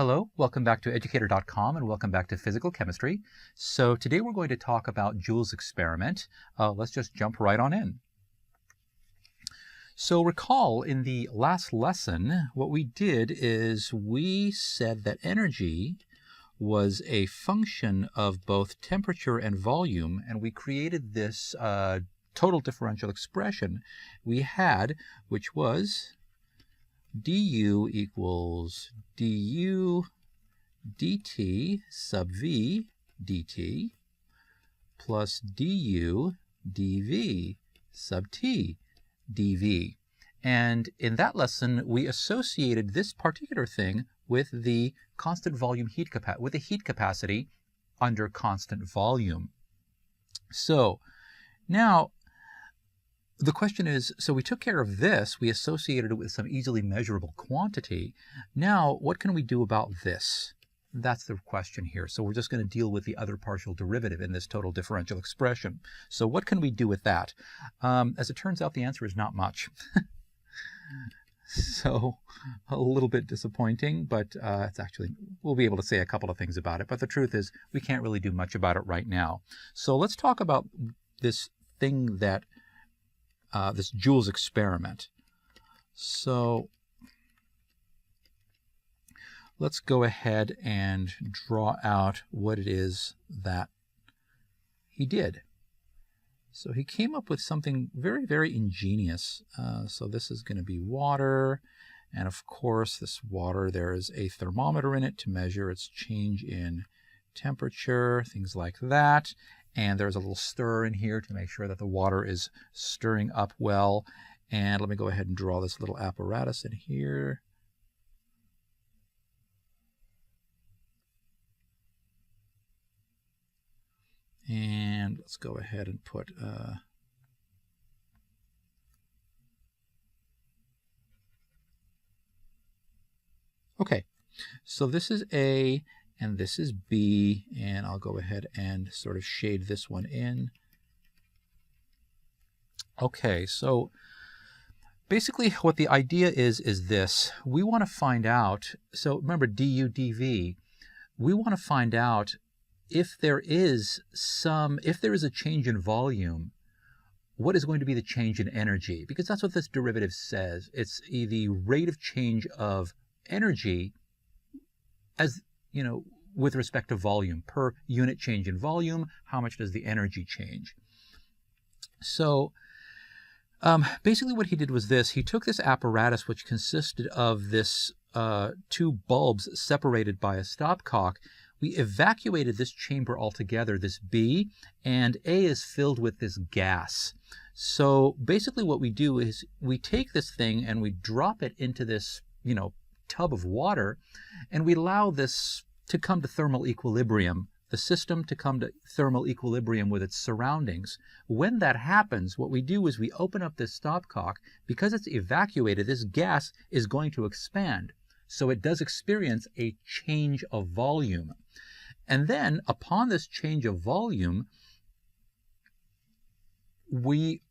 Hello, welcome back to Educator.com and welcome back to physical chemistry. So today we're going to talk about Joule's experiment. Let's just jump right on in. So recall in the last lesson, what we did is we said that energy was a function of both temperature and volume, and we created this total differential expression we had, which was du equals du dt sub v dt plus du dv sub t dv. And in that lesson, we associated this particular thing with the constant volume heat capacity under constant volume. So now the question is, so we took care of this, we associated it with some easily measurable quantity. Now, what can we do about this? That's the question here. So we're just going to deal with the other partial derivative in this total differential expression. So what can we do with that? As it turns out, the answer is not much. So a little bit disappointing, but it's actually, we'll be able to say a couple of things about it. But the truth is, we can't really do much about it right now. So let's talk about this thing that this Joule's experiment. So let's go ahead and draw out what it is that he did. So he came up with something very, very ingenious. So this is going to be water. And of course, this water, there is a thermometer in it to measure its change in temperature, things like that. And there's a little stir in here to make sure that the water is stirring up well. And let me go ahead and draw this little apparatus in here. And let's go ahead and put okay, so this is A and this is B, and I'll go ahead and sort of shade this one in. Okay, so basically what the idea is this. We want to find out, so remember du dv, we want to find out if there is a change in volume, what is going to be the change in energy? Because that's what this derivative says. It's the rate of change of energy as, you know, with respect to volume. Per unit change in volume, how much does the energy change? So basically what he did was this. He took this apparatus, which consisted of this two bulbs separated by a stopcock. We evacuated this chamber altogether, this B, and A is filled with this gas. So basically what we do is we take this thing and we drop it into this, you know, tub of water, and we allow this to come to thermal equilibrium, the system to come to thermal equilibrium with its surroundings. When that happens, what we do is we open up this stopcock. Because it's evacuated, this gas is going to expand. So it does experience a change of volume. And then upon this change of volume, we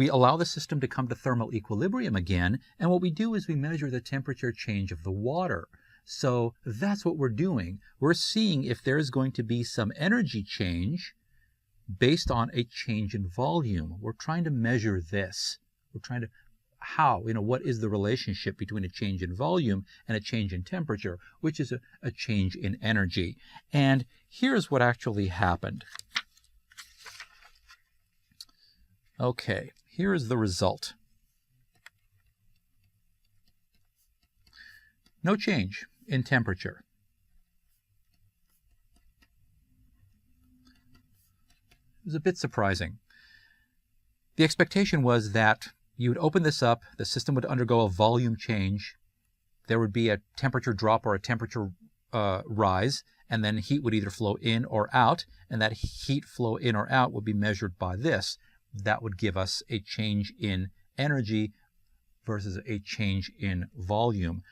allow the system to come to thermal equilibrium again, and what we do is we measure the temperature change of the water. So that's what we're doing. We're seeing if there is going to be some energy change based on a change in volume. We're trying to measure this. We're trying to, what is the relationship between a change in volume and a change in temperature, which is a change in energy. And here's what actually happened. Okay, here is the result. No change in temperature. It was a bit surprising. The expectation was that you would open this up, the system would undergo a volume change, there would be a temperature drop or a temperature rise, and then heat would either flow in or out, and that heat flow in or out would be measured by this. That would give us a change in energy versus a change in volume.